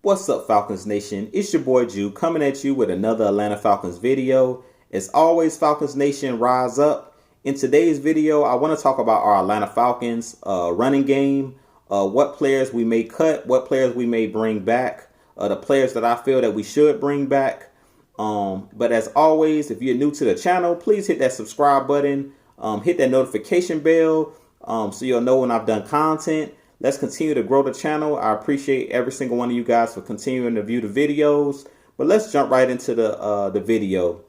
What's up, Falcons Nation? It's your boy Jew coming at you with another Atlanta Falcons video. As always, Falcons Nation, rise up. In today's video, I want to talk about our Atlanta Falcons running game, what players we may cut, what players we may bring back, the players that I feel that we should bring back. But as always, if you're new to the channel, please hit that subscribe button, hit that notification bell so you'll know when I've done content. Let's continue to grow the channel. I appreciate every single one of you guys for continuing to view the videos. But let's jump right into the video.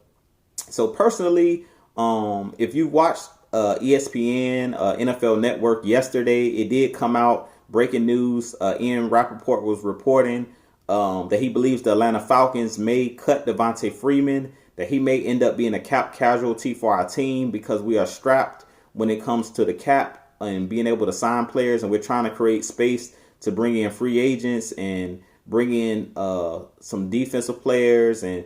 So personally, if you watched ESPN, NFL Network yesterday, it did come out, breaking news. Ian Rappaport was reporting that he believes the Atlanta Falcons may cut Devontae Freeman, that he may end up being a cap casualty for our team because we are strapped when it comes to the cap and being able to sign players, and we're trying to create space to bring in free agents and bring in some defensive players and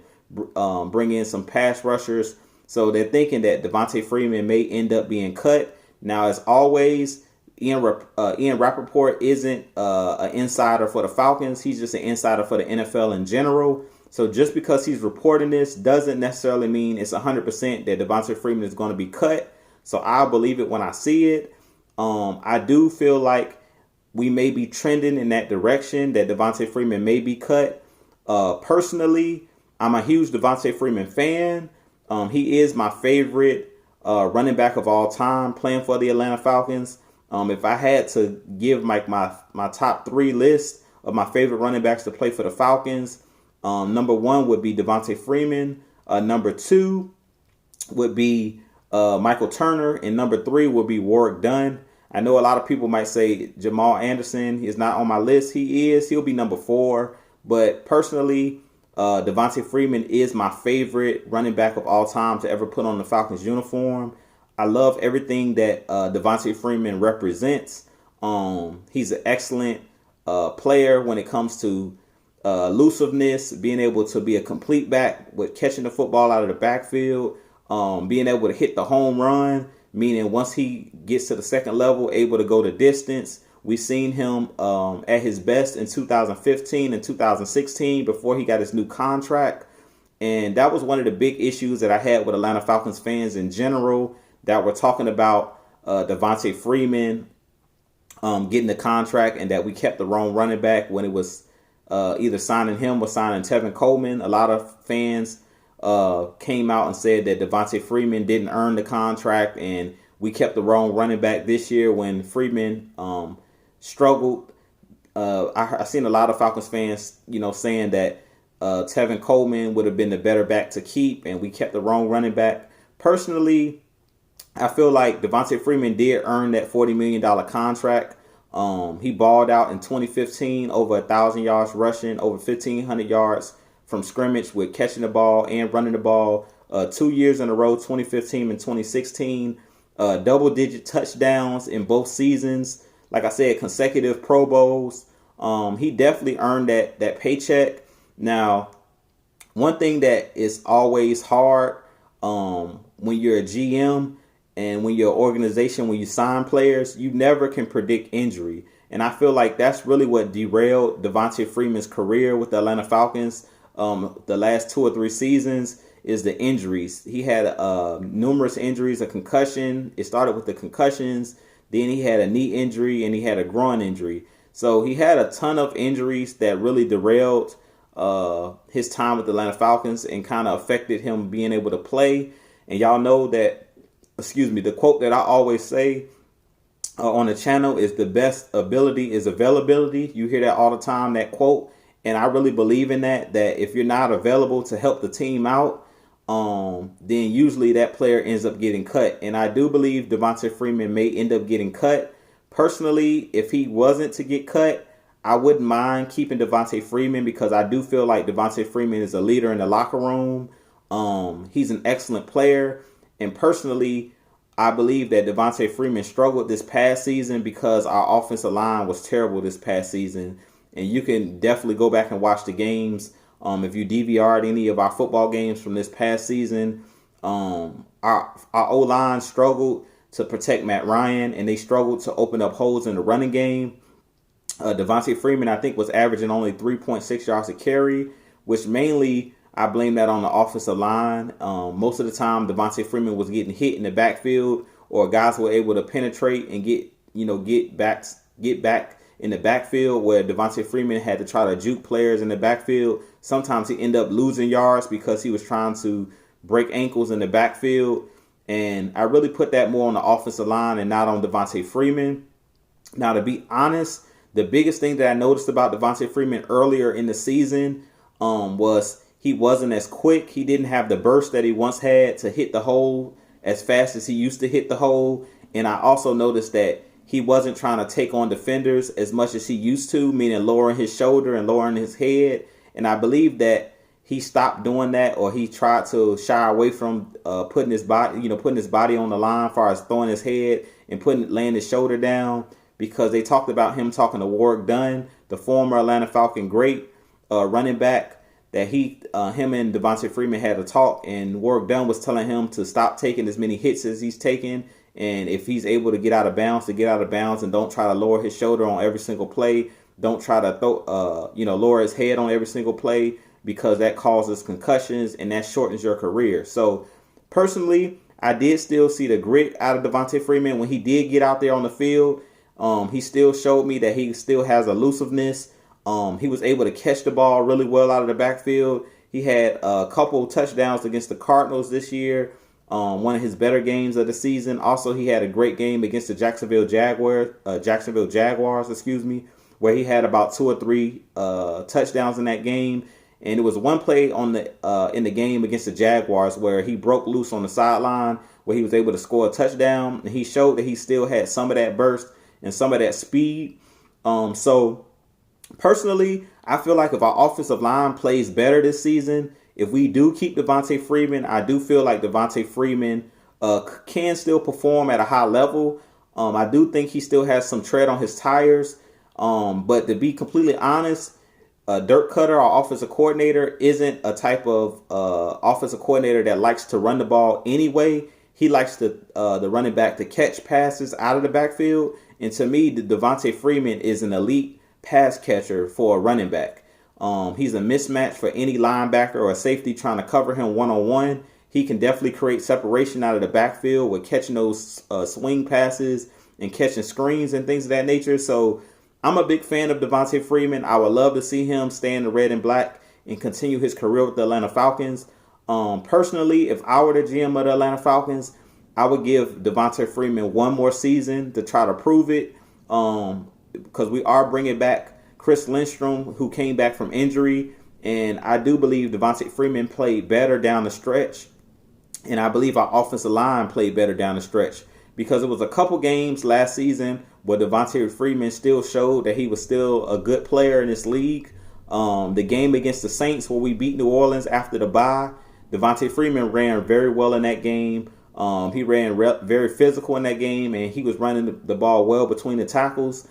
bring in some pass rushers. So they're thinking that Devontae Freeman may end up being cut. Now, as always, Ian Rappaport isn't an insider for the Falcons. He's just an insider for the NFL in general. So just because he's reporting this doesn't necessarily mean it's 100% that Devontae Freeman is going to be cut. So I'll believe it when I see it. I do feel like we may be trending in that direction, that Devontae Freeman may be cut. Personally, I'm a huge Devontae Freeman fan. He is my favorite running back of all time playing for the Atlanta Falcons. If I had to give like my top three list of my favorite running backs to play for the Falcons, number one would be Devontae Freeman. Number two would be Michael Turner, and number three would be Warrick Dunn. I know a lot of people might say Jamal Anderson is not on my list. He is. He'll be number four. But personally, Devontae Freeman is my favorite running back of all time to ever put on the Falcons uniform. I love everything that Devontae Freeman represents. He's an excellent player when it comes to elusiveness, being able to be a complete back with catching the football out of the backfield, being able to hit the home run, meaning once he gets to the second level, able to go the distance. We've seen him at his best in 2015 and 2016 before he got his new contract. And that was one of the big issues that I had with Atlanta Falcons fans in general that were talking about Devontae Freeman getting the contract, and that we kept the wrong running back when it was either signing him or signing Tevin Coleman. A lot of fans came out and said that Devontae Freeman didn't earn the contract, and we kept the wrong running back this year when Freeman struggled. I seen a lot of Falcons fans, saying that Tevin Coleman would have been the better back to keep, and we kept the wrong running back. Personally, I feel like Devontae Freeman did earn that $40 million contract. He balled out in 2015, over 1,000 yards rushing, over 1,500 yards from scrimmage with catching the ball and running the ball 2 years in a row, 2015 and 2016. Double-digit touchdowns in both seasons. Like I said, consecutive Pro Bowls. He definitely earned that paycheck. Now, one thing that is always hard when you're a GM and when you're an organization, when you sign players, you never can predict injury. And I feel like that's really what derailed Devontae Freeman's career with the Atlanta Falcons the last 2 or 3 seasons, is the injuries. He had numerous injuries, a concussion. It started with the concussions. Then he had a knee injury and he had a groin injury. So he had a ton of injuries that really derailed his time with the Atlanta Falcons and kind of affected him being able to play. And y'all know that, the quote that I always say on the channel is the best ability is availability. You hear that all the time, that quote. And I really believe in that if you're not available to help the team out, then usually that player ends up getting cut. And I do believe Devontae Freeman may end up getting cut. Personally, if he wasn't to get cut, I wouldn't mind keeping Devontae Freeman, because I do feel like Devontae Freeman is a leader in the locker room. He's an excellent player. And personally, I believe that Devontae Freeman struggled this past season because our offensive line was terrible this past season. And you can definitely go back and watch the games. If you DVR'd any of our football games from this past season, our O-line struggled to protect Matt Ryan, and they struggled to open up holes in the running game. Devontae Freeman, I think, was averaging only 3.6 yards a carry, which mainly I blame that on the offensive line. Most of the time, Devontae Freeman was getting hit in the backfield, or guys were able to penetrate and get back in the backfield, where Devontae Freeman had to try to juke players in the backfield. Sometimes he ended up losing yards because he was trying to break ankles in the backfield. And I really put that more on the offensive line and not on Devontae Freeman. Now, to be honest, the biggest thing that I noticed about Devontae Freeman earlier in the season was he wasn't as quick. He didn't have the burst that he once had to hit the hole as fast as he used to hit the hole. And I also noticed that he wasn't trying to take on defenders as much as he used to, meaning lowering his shoulder and lowering his head. And I believe that he stopped doing that, or he tried to shy away from putting his body on the line as far as throwing his head and laying his shoulder down, because they talked about him talking to Warrick Dunn, the former Atlanta Falcon great running back, that him and Devontae Freeman had a talk, and Warrick Dunn was telling him to stop taking as many hits as he's taking, and if he's able to get out of bounds, to get out of bounds, and don't try to lower his shoulder on every single play. Don't try to lower his head on every single play, because that causes concussions and that shortens your career. So personally, I did still see the grit out of Devontae Freeman when he did get out there on the field. He still showed me that he still has elusiveness. He was able to catch the ball really well out of the backfield. He had a couple excellent against the Cardinals this year. One of his better games of the season. Also, he had a great game against the Jacksonville Jaguars, where he had about 2 or 3 touchdowns in that game. And it was one play in the game against the Jaguars where he broke loose on the sideline, where he was able to score a touchdown. And he showed that he still had some of that burst and some of that speed. So personally, I feel like if our offensive line plays better this season, if we do keep Devontae Freeman, I do feel like Devontae Freeman can still perform at a high level. I do think he still has some tread on his tires. But to be completely honest, Dirk Cutter, our offensive coordinator, isn't a type of offensive coordinator that likes to run the ball anyway. He likes the running back to catch passes out of the backfield. And to me, Devontae Freeman is an elite pass catcher for a running back. He's a mismatch for any linebacker or a safety trying to cover him one-on-one. He can definitely create separation out of the backfield with catching those swing passes and catching screens and things of that nature. So I'm a big fan of Devontae Freeman. I would love to see him stay in the red and black and continue his career with the Atlanta Falcons. Personally, if I were the GM of the Atlanta Falcons, I would give Devontae Freeman one more season to try to prove it, because we are bringing back Chris Lindstrom, who came back from injury, and I do believe Devontae Freeman played better down the stretch, and I believe our offensive line played better down the stretch, because it was a couple games last season where Devontae Freeman still showed that he was still a good player in this league. The game against the Saints where we beat New Orleans after the bye, Devontae Freeman ran very well in that game. He ran very physical in that game, and he was running the ball well between the tackles.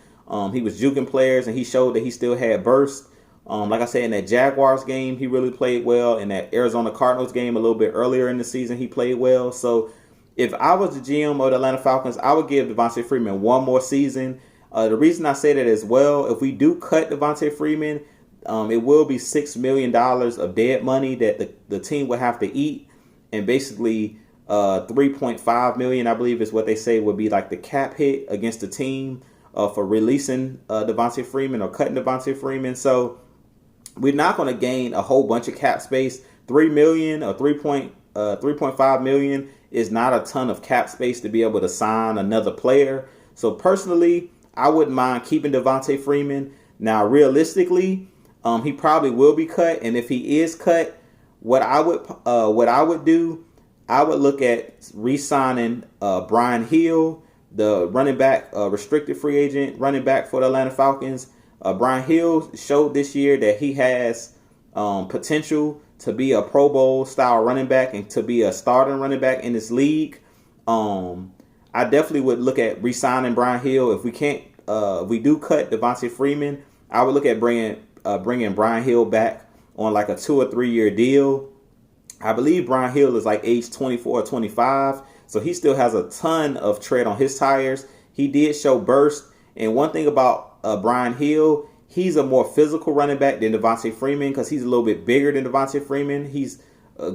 He was juking players, and he showed that he still had burst. Like I said, in that Jaguars game, he really played well. In that Arizona Cardinals game a little bit earlier in the season, he played well. So if I was the GM of the Atlanta Falcons, I would give Devontae Freeman one more season. The reason I say that as well, if we do cut Devontae Freeman, it will be $6 million of dead money that the team will have to eat. And basically $3.5 million, I believe, is what they say would be like the cap hit against the team for releasing Devontae Freeman or cutting Devontae Freeman. So we're not going to gain a whole bunch of cap space. $3 million or 3.5 million is not a ton of cap space to be able to sign another player. So personally, I wouldn't mind keeping Devontae Freeman. Now, realistically, he probably will be cut, and if he is cut, what I would do, I would look at re-signing Brian Hill, the running back, restricted free agent running back for the Atlanta Falcons. Brian Hill showed this year that he has potential to be a Pro Bowl style running back and to be a starting running back in this league. I definitely would look at re-signing Brian Hill. If we can't, if we do cut Devontae Freeman, I would look at bringing Brian Hill back on like a 2 or 3 year deal. I believe Brian Hill is like age 24 or 25, so he still has a ton of tread on his tires. He did show burst, and one thing about Brian Hill, he's a more physical running back than Devontae Freeman because he's a little bit bigger than Devontae Freeman. He's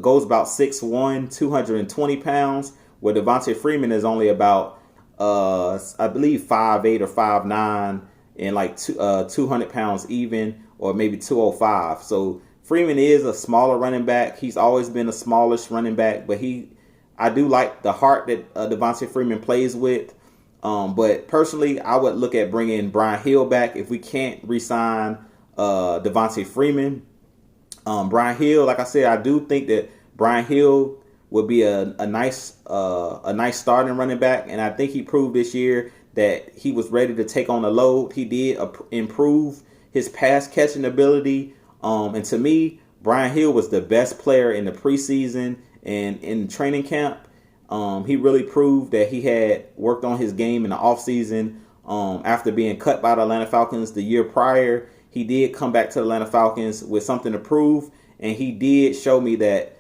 goes about 6'1", 220 pounds, where Devontae Freeman is only about, I believe, 5'8" or 5'9", and like 200 pounds even, or maybe 205. So Freeman is a smaller running back. He's always been a smallish running back, but I do like the heart that Devontae Freeman plays with. But personally, I would look at bringing Brian Hill back if we can't re-sign Devontae Freeman. Brian Hill, like I said, I do think that Brian Hill would be a nice starting running back, and I think he proved this year that he was ready to take on the load. He did improve his pass catching ability, and to me, Brian Hill was the best player in the preseason and in training camp. He really proved that he had worked on his game in the offseason. After being cut by the Atlanta Falcons the year prior, he did come back to the Atlanta Falcons with something to prove, and he did show me that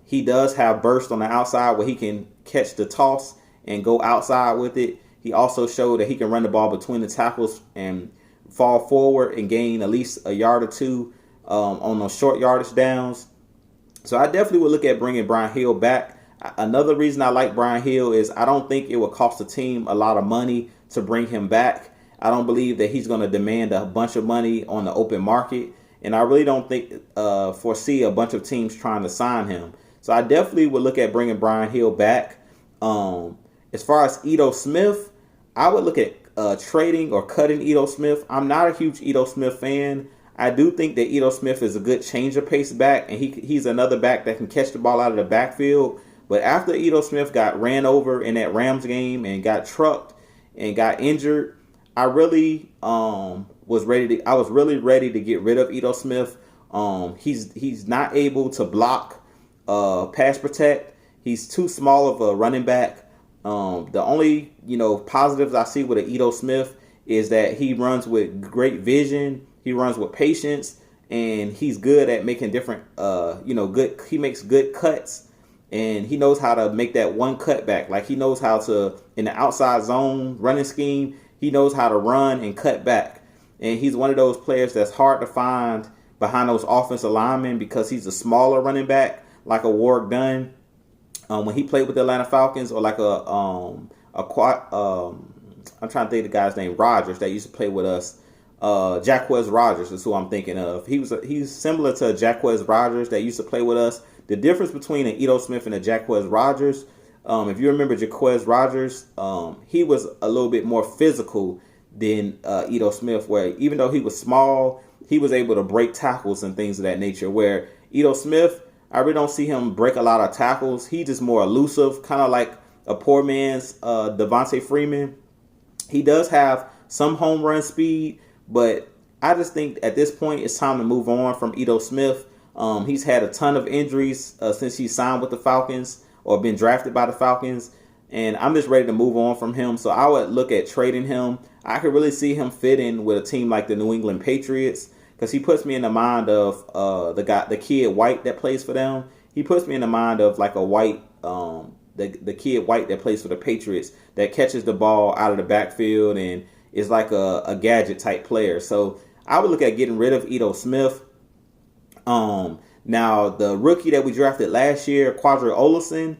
he does have burst on the outside where he can catch the toss and go outside with it. He also showed that he can run the ball between the tackles and fall forward and gain at least a yard or two on those short yardage downs. So I definitely would look at bringing Brian Hill back. Another reason I like Brian Hill is I don't think it would cost the team a lot of money to bring him back. I don't believe that he's going to demand a bunch of money on the open market. And I really don't foresee a bunch of teams trying to sign him. So I definitely would look at bringing Brian Hill back. As far as Ito Smith, I would look at trading or cutting Ito Smith. I'm not a huge Ito Smith fan. I do think that Ito Smith is a good change of pace back, and he's another back that can catch the ball out of the backfield. But after Ito Smith got ran over in that Rams game and got trucked and got injured, I really was really ready to get rid of Ito Smith. He's not able to block, pass protect. He's too small of a running back. The only positives I see with Ito Smith is that he runs with great vision. He runs with patience, and he's good at making different he makes good cuts, and he knows how to make that one cutback. Like he knows how to, in the outside zone running scheme, he knows how to run and cut back. And he's one of those players that's hard to find behind those offensive linemen because he's a smaller running back, like a Warrick Dunn. When he played with the Atlanta Falcons, or like I'm trying to think of the guy's name, Rogers, that used to play with us. Jacquez Rogers is who I'm thinking of. He's similar to Jacquez Rogers that used to play with us. The difference between an Ito Smith and a Jacquez Rogers, if you remember Jacquez Rogers, he was a little bit more physical than Ito Smith, where even though he was small, he was able to break tackles and things of that nature. Where Ito Smith, I really don't see him break a lot of tackles. He's just more elusive, kind of like a poor man's Devontae Freeman. He does have some home run speed, but I just think at this point it's time to move on from Ito Smith. He's had a ton of injuries since he signed with the Falcons or been drafted by the Falcons, and I'm just ready to move on from him. So I would look at trading him. I could really see him fitting with a team like the New England Patriots, because he puts me in the mind of the kid White that plays for them. He puts me in the mind of like a White, the kid White that plays for the Patriots, that catches the ball out of the backfield and is like a gadget type player. So I would look at getting rid of Ito Smith. Now the rookie that we drafted last year, Quadri Olesen,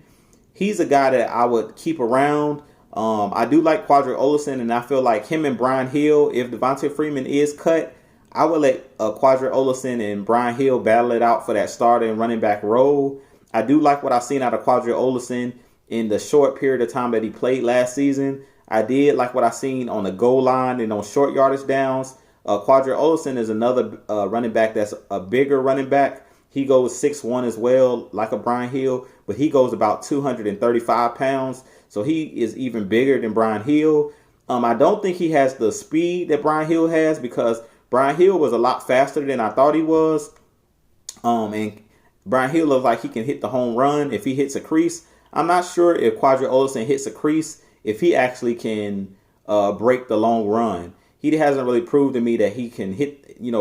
he's a guy that I would keep around. I do like Quadri Olesen, and I feel like him and Brian Hill, if Devontae Freeman is cut, I would let Quadri Olesen and Brian Hill battle it out for that starting running back role. I do like what I've seen out of Quadri Olesen in the short period of time that he played last season. I did like what I seen on the goal line and on short yardage downs. Quadri Olesen is another running back that's a bigger running back. He goes 6'1" as well, like a Brian Hill, but he goes about 235 pounds. So he is even bigger than Brian Hill. I don't think he has the speed that Brian Hill has, because Brian Hill was a lot faster than I thought he was. And Brian Hill looks like he can hit the home run if he hits a crease. I'm not sure if Quadri Olesen hits a crease, if he actually can break the long run. He hasn't really proved to me that he can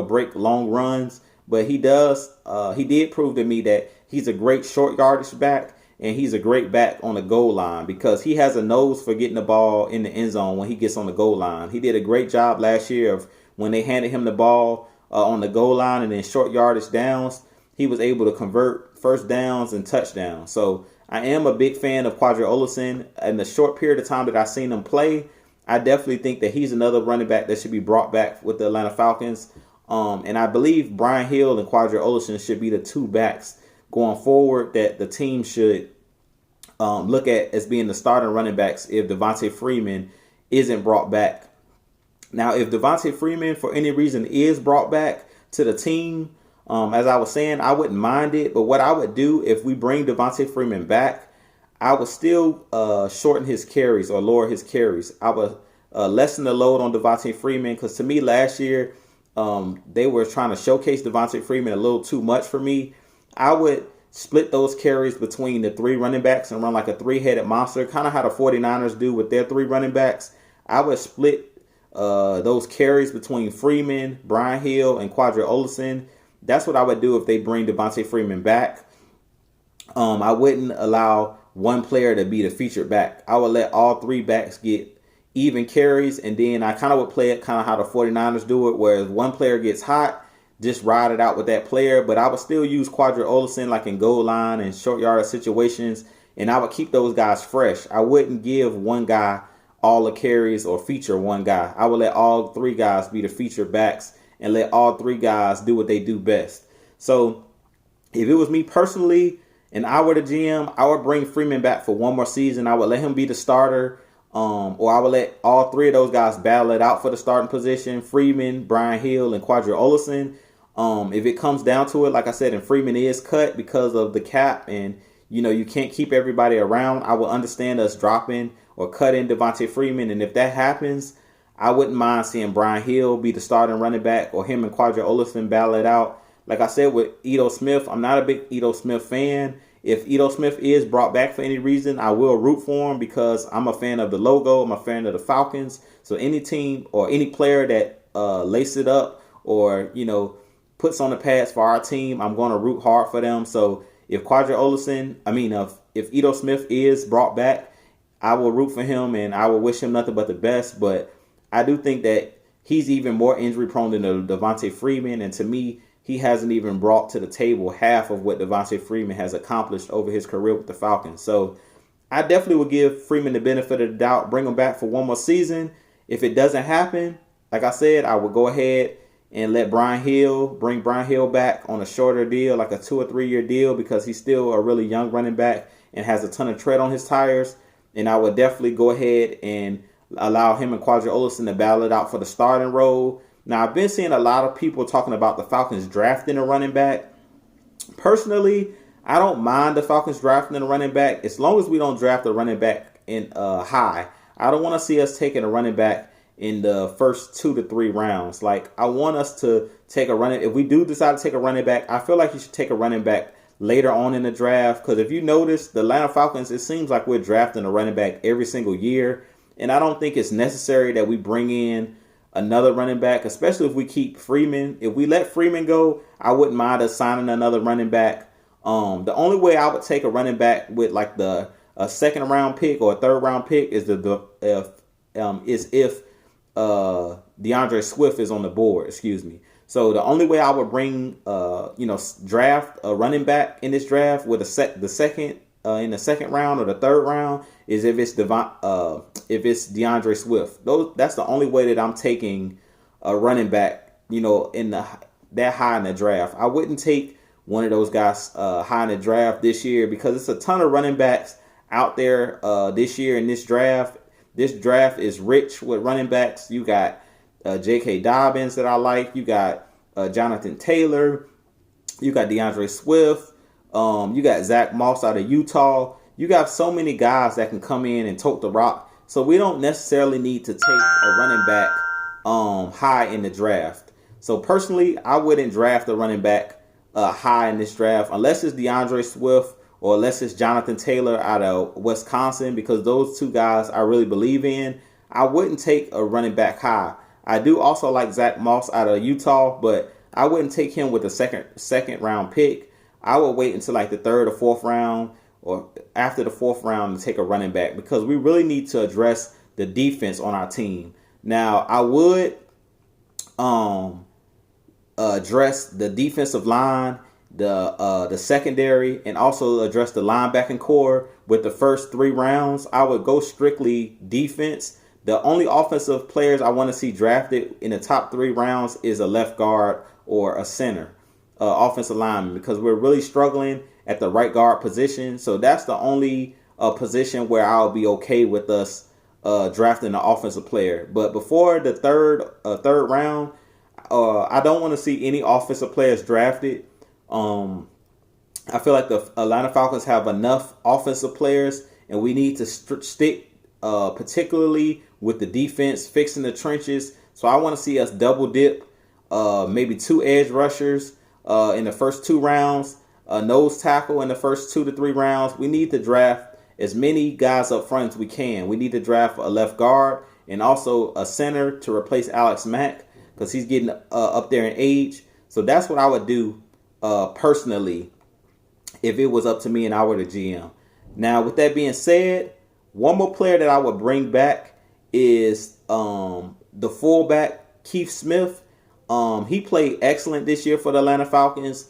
break long runs, but he does. He did prove to me that he's a great short yardage back, and he's a great back on the goal line because he has a nose for getting the ball in the end zone when he gets on the goal line. He did a great job last year of when they handed him the ball on the goal line and in short yardage downs, he was able to convert first downs and touchdowns. So I am a big fan of Quadri Olison. In the short period of time that I've seen him play, I definitely think that he's another running back that should be brought back with the Atlanta Falcons. And I believe Brian Hill and Quadri Olison should be the two backs going forward that the team should look at as being the starting running backs if Devontae Freeman isn't brought back. Now, if Devontae Freeman, for any reason, is brought back to the team, as I was saying, I wouldn't mind it. But what I would do if we bring Devontae Freeman back, I would still shorten his carries or lower his carries. I would lessen the load on Devontae Freeman because to me last year, they were trying to showcase Devontae Freeman a little too much for me. I would split those carries between the three running backs and run like a three-headed monster, kind of how the 49ers do with their three running backs. I would split those carries between Freeman, Brian Hill, and Quadri Olison. That's what I would do if they bring Devontae Freeman back. I wouldn't allow one player to be the featured back. I would let all three backs get even carries, and then I kind of would play it kind of how the 49ers do it, where if one player gets hot, just ride it out with that player. But I would still use Quadri Olison like in goal line and short yardage situations, and I would keep those guys fresh. I wouldn't give one guy all the carries or feature one guy. I would let all three guys be the featured backs and let all three guys do what they do best. So if it was me personally and I were the GM, I would bring Freeman back for one more season. I would let him be the starter, or I would let all three of those guys battle it out for the starting position: Freeman, Brian Hill, and Quadri Olison. If it comes down to it, like I said, and Freeman is cut because of the cap and, you can't keep everybody around, I would understand us dropping or cutting Devontae Freeman. And if that happens, I wouldn't mind seeing Brian Hill be the starting running back or him and Quadri Olison battle it out. Like I said with Ito Smith, I'm not a big Ito Smith fan. If Ito Smith is brought back for any reason, I will root for him because I'm a fan of the logo. I'm a fan of the Falcons. So any team or any player that laces it up or, puts on the pads for our team, I'm going to root hard for them. So if if Ito Smith is brought back, I will root for him and I will wish him nothing but the best. But I do think that he's even more injury prone than Devontae Freeman. And to me, he hasn't even brought to the table half of what Devontae Freeman has accomplished over his career with the Falcons. So I definitely would give Freeman the benefit of the doubt, bring him back for one more season. If it doesn't happen, like I said, I would go ahead and let bring Brian Hill back on a shorter deal, like a 2 or 3 year deal, because he's still a really young running back and has a ton of tread on his tires. And I would definitely go ahead and allow him and Quadri Olison to battle it out for the starting role. Now, I've been seeing a lot of people talking about the Falcons drafting a running back. Personally, I don't mind the Falcons drafting a running back as long as we don't draft a running back in high. I don't want to see us taking a running back in the first 2 to 3 rounds. Like, I want us to take a running. If we do decide to take a running back, I feel like you should take a running back later on in the draft. Because if you notice, the Atlanta Falcons, it seems like we're drafting a running back every single year. And I don't think it's necessary that we bring in another running back, especially if we keep Freeman. If we let Freeman go, I wouldn't mind us signing another running back. The only way I would take a running back with like a second round pick or a third round pick is if DeAndre Swift is on the board. So the only way I would draft a running back in this draft with in the second round or the third round is if it's DeAndre Swift. That's the only way that I'm taking a running back, that high in the draft. I wouldn't take one of those guys high in the draft this year because it's a ton of running backs out there this year in this draft. This draft is rich with running backs. You got J.K. Dobbins that I like. You got Jonathan Taylor. You got DeAndre Swift. You got Zach Moss out of Utah. You got so many guys that can come in and tote the rock. So we don't necessarily need to take a running back high in the draft. So personally, I wouldn't draft a running back high in this draft unless it's DeAndre Swift or unless it's Jonathan Taylor out of Wisconsin, because those two guys I really believe in. I wouldn't take a running back high. I do also like Zach Moss out of Utah, but I wouldn't take him with a second round pick. I would wait until like the third or fourth round or after the 4th round to take a running back, because we really need to address the defense on our team. Now, I would address the defensive line, the secondary, and also address the linebacking core with the first 3 rounds. I would go strictly defense. The only offensive players I want to see drafted in the top 3 rounds is a left guard or a center, offensive lineman, because we're really struggling at the right guard position. So that's the only position where I'll be okay with us drafting an offensive player. But before the third round, I don't want to see any offensive players drafted. I feel like the Atlanta Falcons have enough offensive players, and we need to stick particularly with the defense, fixing the trenches. So I want to see us double dip, maybe 2 edge rushers in the first 2 rounds, a nose tackle in the first 2 to 3 rounds. We need to draft as many guys up front as we can. We need to draft a left guard and also a center to replace Alex Mack, because he's getting up there in age. So that's what I would do personally if it was up to me and I were the GM. Now, with that being said, one more player that I would bring back is the fullback, Keith Smith. He played excellent this year for the Atlanta Falcons.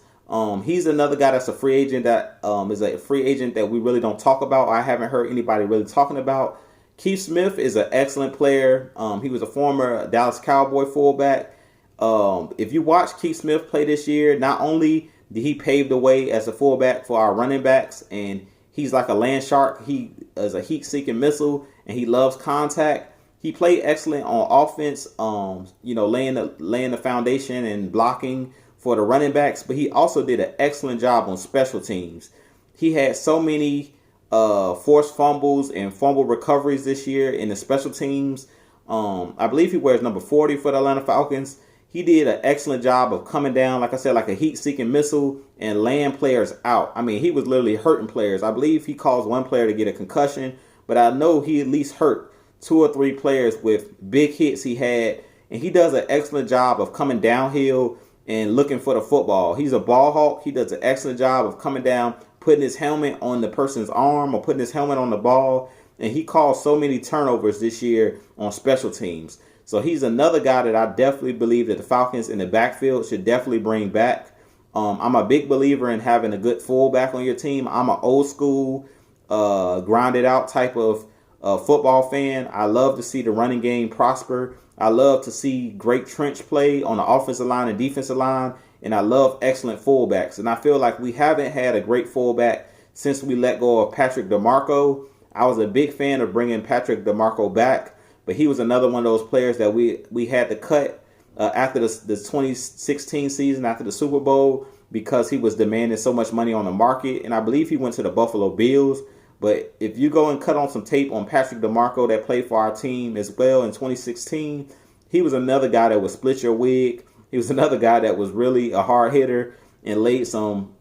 He's another guy that's a free agent that is a free agent that we really don't talk about. I haven't heard anybody really talking about. Keith Smith is an excellent player. He was a former Dallas Cowboy fullback. If you watch Keith Smith play this year, not only did he pave the way as a fullback for our running backs, and he's like a land shark. He is a heat-seeking missile, and he loves contact. He played excellent on offense, laying the foundation and blocking for the running backs, but he also did an excellent job on special teams. He had so many forced fumbles and fumble recoveries this year in the special teams. I believe he wears number 40 for the Atlanta Falcons. He did an excellent job of coming down, like I said, like a heat-seeking missile and laying players out. I mean, he was literally hurting players. I believe he caused one player to get a concussion, but I know he at least hurt 2 or 3 players with big hits he had, and he does an excellent job of coming downhill and looking for the football. He's a ball hawk. He does an excellent job of coming down, putting his helmet on the person's arm or putting his helmet on the ball, and he caused so many turnovers this year on special teams. So he's another guy that I definitely believe that the Falcons in the backfield should definitely bring back. I'm a big believer in having a good fullback on your team. I'm an old school, grinded out type of football fan. I love to see the running game prosper. I love to see great trench play on the offensive line and defensive line. And I love excellent fullbacks. And I feel like we haven't had a great fullback since we let go of Patrick DeMarco. I was a big fan of bringing Patrick DeMarco back, but he was another one of those players that we had to cut after the 2016 season, after the Super Bowl, because he was demanding so much money on the market. And I believe he went to the Buffalo Bills. But if you go and cut on some tape on Patrick DeMarco that played for our team as well in 2016, he was another guy that would split your wig. He was another guy that was really a hard hitter and laid some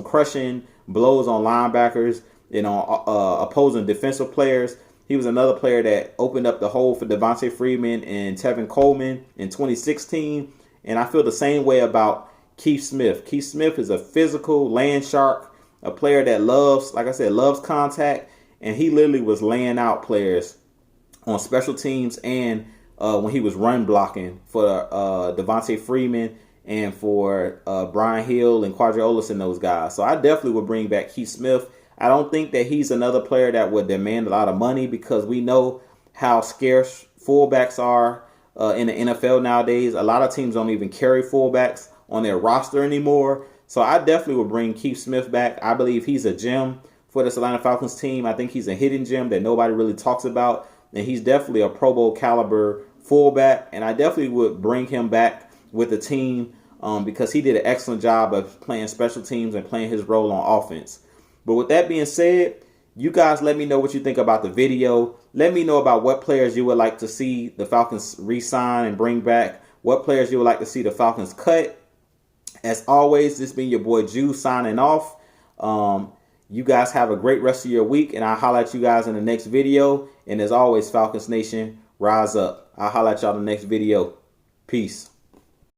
crushing blows on linebackers and on opposing defensive players. He was another player that opened up the hole for Devontae Freeman and Tevin Coleman in 2016. And I feel the same way about Keith Smith. Keith Smith is a physical land shark, a player that loves, like I said, loves contact. And he literally was laying out players on special teams and when he was run blocking for Devontae Freeman and for Brian Hill and Quadriolis and those guys. So I definitely would bring back Keith Smith. I don't think that he's another player that would demand a lot of money, because we know how scarce fullbacks are in the NFL nowadays. A lot of teams don't even carry fullbacks on their roster anymore. So I definitely would bring Keith Smith back. I believe he's a gem for this Atlanta Falcons team. I think he's a hidden gem that nobody really talks about. And he's definitely a Pro Bowl caliber fullback. And I definitely would bring him back with the team because he did an excellent job of playing special teams and playing his role on offense. But with that being said, you guys let me know what you think about the video. Let me know about what players you would like to see the Falcons re-sign and bring back. What players you would like to see the Falcons cut. As always, this been your boy Jew signing off. You guys have a great rest of your week, and I'll holler at you guys in the next video. And as always, Falcons Nation, rise up. I'll holler at y'all in the next video. Peace.